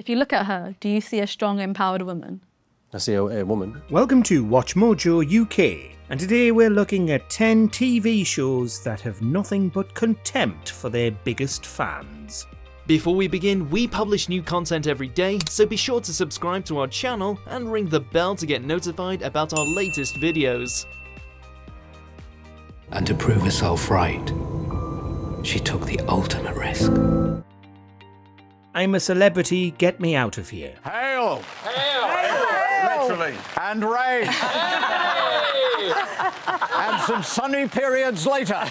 If you look at her, do you see a strong, empowered woman? I see a woman. Welcome to WatchMojo UK, and today we're looking at 10 TV shows that have nothing but contempt for their biggest fans. Before we begin, we publish new content every day, so be sure to subscribe to our channel and ring the bell to get notified about our latest videos. And to prove herself right, she took the ultimate risk. I'm a celebrity, get me out of here. Hail! Hail! Hail! Literally. And rain. And some sunny periods later.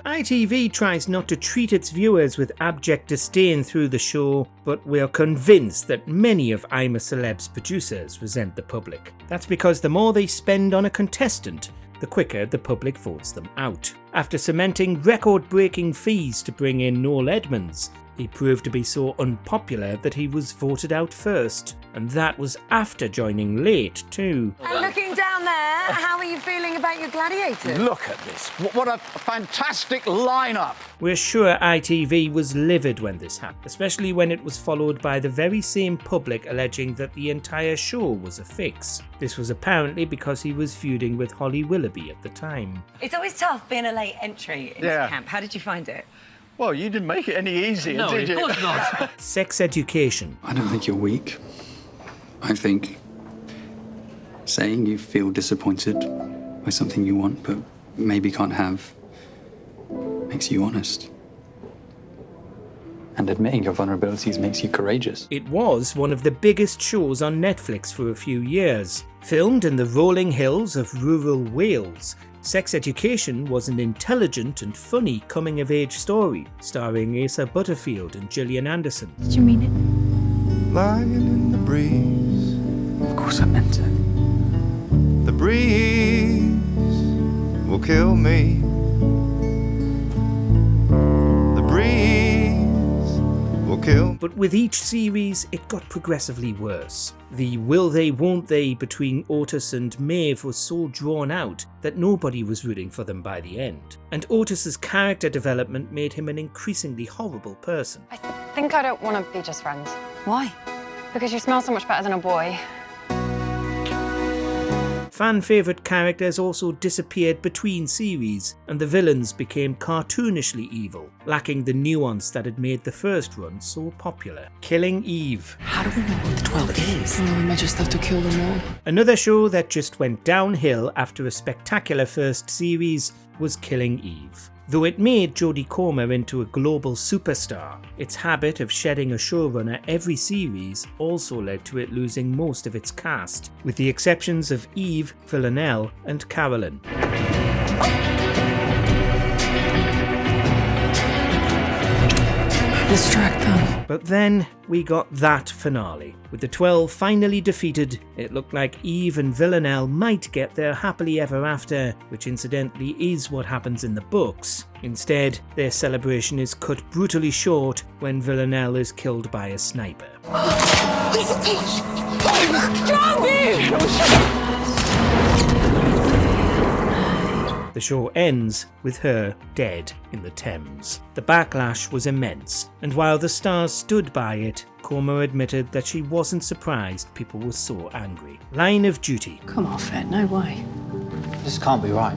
ITV tries not to treat its viewers with abject disdain through the show, but we're convinced that many of I'm a Celeb's producers resent the public. That's because the more they spend on a contestant, the quicker the public votes them out. After cementing record-breaking fees to bring in Noel Edmonds, he proved to be so unpopular that he was voted out first. And that was after joining late, too. And looking down there, how are you feeling about your gladiators? Look at this. What a fantastic lineup. We're sure ITV was livid when this happened, especially when it was followed by the very same public alleging that the entire show was a fix. This was apparently because he was feuding with Holly Willoughby at the time. It's always tough being a late entry into camp. How did you find it? Well, you didn't make it any easier, did you? No, of course not. Sex education. I don't think you're weak. I think saying you feel disappointed by something you want but maybe can't have makes you honest. And admitting your vulnerabilities makes you courageous. It was one of the biggest shows on Netflix for a few years. Filmed in the rolling hills of rural Wales, Sex Education was an intelligent and funny coming-of-age story starring Asa Butterfield and Gillian Anderson. Did you mean it? Lying in the breeze. Of course I meant it. The breeze will kill me. The breeze will kill me. But with each series, it got progressively worse. The will they, won't they between Otis and Maeve was so drawn out that nobody was rooting for them by the end. And Otis's character development made him an increasingly horrible person. I think I don't want to be just friends. Why? Because you smell so much better than a boy. Fan-favourite characters also disappeared between series, and the villains became cartoonishly evil, lacking the nuance that had made the first run so popular. Killing Eve. How do we know what the 12 is? We might just have to kill them all. Another show that just went downhill after a spectacular first series was Killing Eve. Though it made Jodie Comer into a global superstar, its habit of shedding a showrunner every series also led to it losing most of its cast, with the exceptions of Eve, Villanelle and Carolyn. Distract them. But then we got that finale. With the 12 finally defeated, it looked like Eve and Villanelle might get their happily ever after, which incidentally is what happens in the books. Instead, their celebration is cut brutally short when Villanelle is killed by a sniper. The show ends with her dead in the Thames. The backlash was immense, and while the stars stood by it, Comer admitted that she wasn't surprised people were so angry. Line of Duty. Come off it, no way. This can't be right.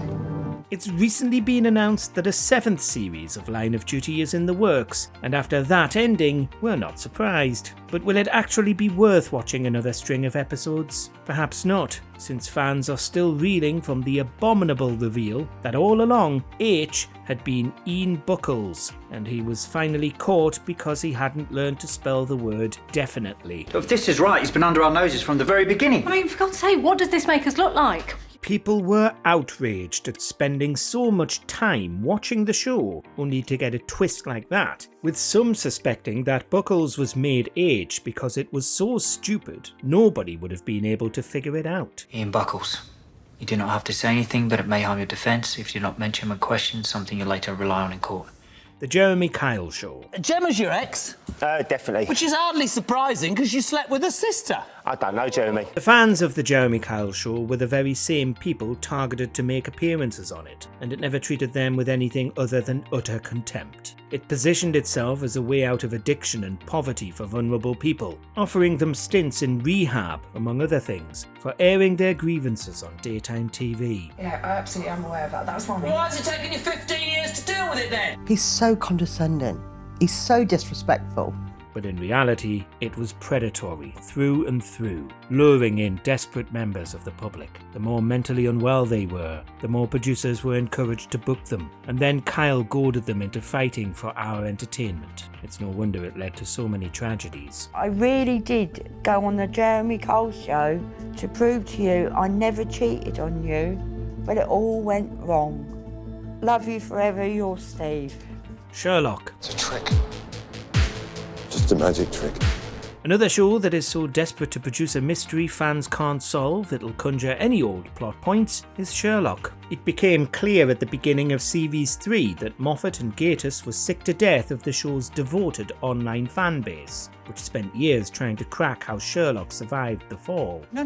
It's recently been announced that a 7th series of Line of Duty is in the works, and after that ending, we're not surprised. But will it actually be worth watching another string of episodes? Perhaps not, since fans are still reeling from the abominable reveal that all along H had been Ian Buckles, and he was finally caught because he hadn't learned to spell the word definitely. If this is right, he's been under our noses from the very beginning. I mean, for God's sake, what does this make us look like? People were outraged at spending so much time watching the show only to get a twist like that, with some suspecting that Buckles was made H because it was so stupid nobody would have been able to figure it out. Ian Buckles, you do not have to say anything, but it may harm your defence if you do not mention when questioned, something you later rely on in court. The Jeremy Kyle Show. Gemma's your ex? Definitely. Which is hardly surprising because you slept with her sister. I don't know, Jeremy. The fans of The Jeremy Kyle Show were the very same people targeted to make appearances on it, and it never treated them with anything other than utter contempt. It positioned itself as a way out of addiction and poverty for vulnerable people, offering them stints in rehab, among other things, for airing their grievances on daytime TV. Yeah, I absolutely am aware of that. That's wrong. Why has it taken you 15 years to deal with it then? He's so condescending. He's so disrespectful. But in reality, it was predatory through and through, luring in desperate members of the public. The more mentally unwell they were, the more producers were encouraged to book them, and then Kyle goaded them into fighting for our entertainment. It's no wonder it led to so many tragedies. I really did go on the Jeremy Kyle Show to prove to you I never cheated on you, but it all went wrong. Love you forever, your Steve. Sherlock. It's a trick. Just a magic trick. Another show that is so desperate to produce a mystery fans can't solve it'll conjure any old plot points is Sherlock. It became clear at the beginning of Series 3 that Moffat and Gatiss were sick to death of the show's devoted online fan base, which spent years trying to crack how Sherlock survived the fall. No,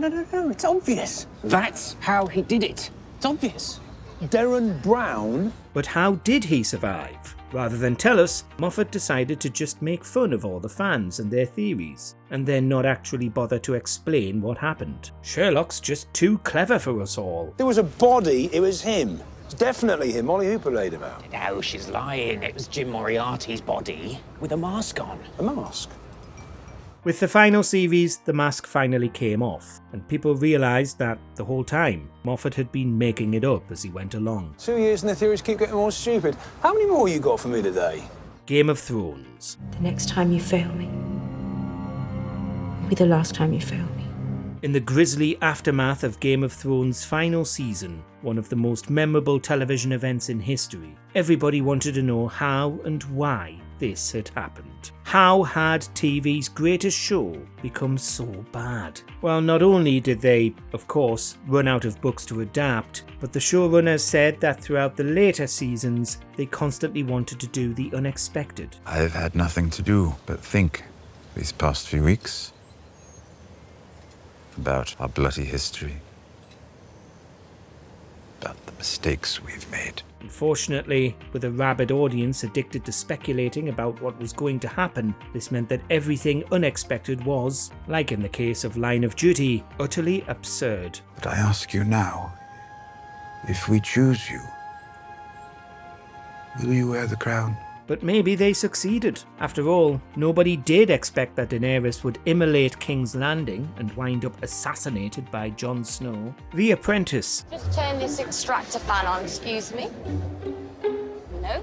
it's obvious. That's how he did it. It's obvious. Darren Brown. But how did he survive? Rather than tell us, Moffat decided to just make fun of all the fans and their theories, and then not actually bother to explain what happened. Sherlock's just too clever for us all. There was a body, it was him. It's definitely him. Molly Hooper laid him out. No, she's lying. It was Jim Moriarty's body with a mask on. A mask? With the final series, the mask finally came off, and people realised that, the whole time, Moffat had been making it up as he went along. 2 years and the theories keep getting more stupid. How many more you got for me today? Game of Thrones. The next time you fail me will be the last time you fail me. In the grisly aftermath of Game of Thrones' final season, one of the most memorable television events in history, everybody wanted to know how and why this had happened. How had TV's greatest show become so bad? Well, not only did they, of course, run out of books to adapt, but the showrunners said that throughout the later seasons, they constantly wanted to do the unexpected. I've had nothing to do but think these past few weeks about our bloody history, about the mistakes we've made. Unfortunately, with a rabid audience addicted to speculating about what was going to happen, this meant that everything unexpected was, like in the case of Line of Duty, utterly absurd. But I ask you now, if we choose you, will you wear the crown? But maybe they succeeded. After all, nobody did expect that Daenerys would immolate King's Landing and wind up assassinated by Jon Snow. The Apprentice. Just turn this extractor fan on, excuse me. No,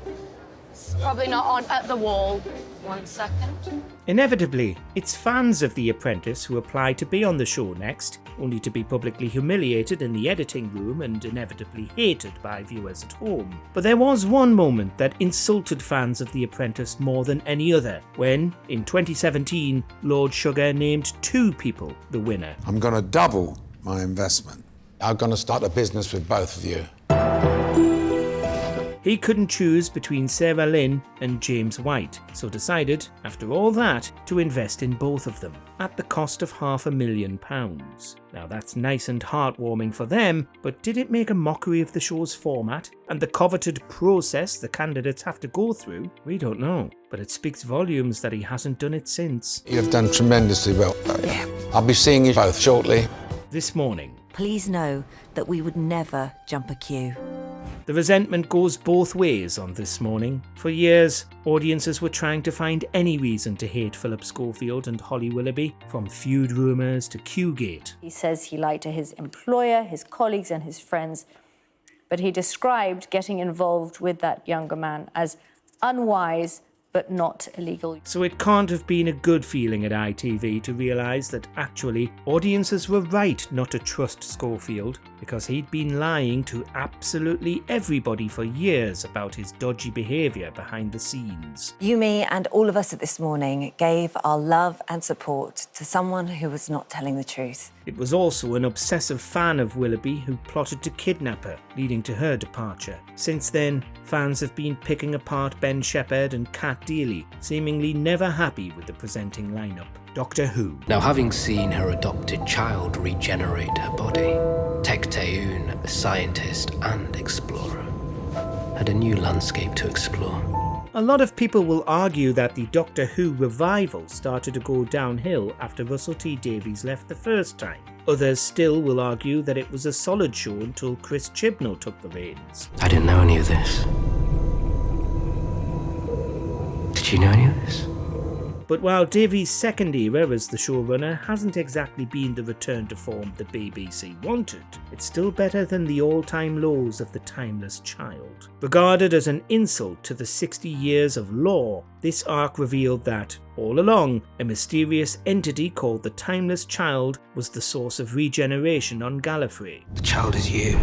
it's probably not on at the wall. 1 second. Inevitably, it's fans of The Apprentice who apply to be on the show next, only to be publicly humiliated in the editing room and inevitably hated by viewers at home. But there was one moment that insulted fans of The Apprentice more than any other, when, in 2017, Lord Sugar named 2 people the winner. I'm going to double my investment. I'm going to start a business with both of you. He couldn't choose between Sarah Lynn and James White, so decided, after all that, to invest in both of them, at the cost of £500,000. Now that's nice and heartwarming for them, but did it make a mockery of the show's format and the coveted process the candidates have to go through? We don't know, but it speaks volumes that he hasn't done it since. You've done tremendously well. I'll be seeing you both shortly. This morning. Please know that we would never jump a queue. The resentment goes both ways on This Morning. For years, audiences were trying to find any reason to hate Philip Schofield and Holly Willoughby, from feud rumours to Qgate. He says he lied to his employer, his colleagues and his friends, but he described getting involved with that younger man as unwise but not illegal. So it can't have been a good feeling at ITV to realise that actually audiences were right not to trust Schofield, because he'd been lying to absolutely everybody for years about his dodgy behaviour behind the scenes. You, me and all of us at This Morning gave our love and support to someone who was not telling the truth. It was also an obsessive fan of Willoughby who plotted to kidnap her, leading to her departure. Since then, fans have been picking apart Ben Shepherd and Kat Deely, seemingly never happy with the presenting lineup. Doctor Who. Now, having seen her adopted child regenerate her body, Tecteun, a scientist and explorer, had a new landscape to explore. A lot of people will argue that the Doctor Who revival started to go downhill after Russell T Davies left the first time. Others still will argue that it was a solid show until Chris Chibnall took the reins. I didn't know any of this. Did you know any of this? But while Davies' second era as the showrunner hasn't exactly been the return to form the BBC wanted, it's still better than the all-time lows of The Timeless Child. Regarded as an insult to the 60 years of lore, this arc revealed that, all along, a mysterious entity called the Timeless Child was the source of regeneration on Gallifrey. The child is you.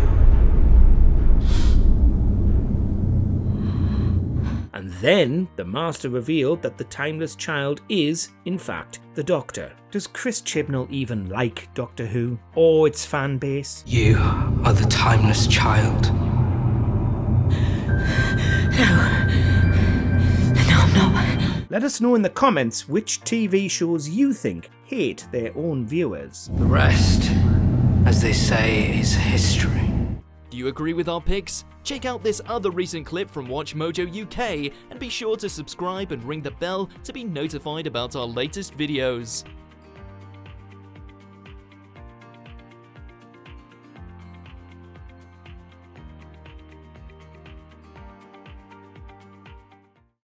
And then, the Master revealed that the Timeless Child is, in fact, the Doctor. Does Chris Chibnall even like Doctor Who? Or its fan base? You are the Timeless Child. No, I'm not. Let us know in the comments which TV shows you think hate their own viewers. The rest, as they say, is history. Do you agree with our picks? Check out this other recent clip from WatchMojo UK and be sure to subscribe and ring the bell to be notified about our latest videos.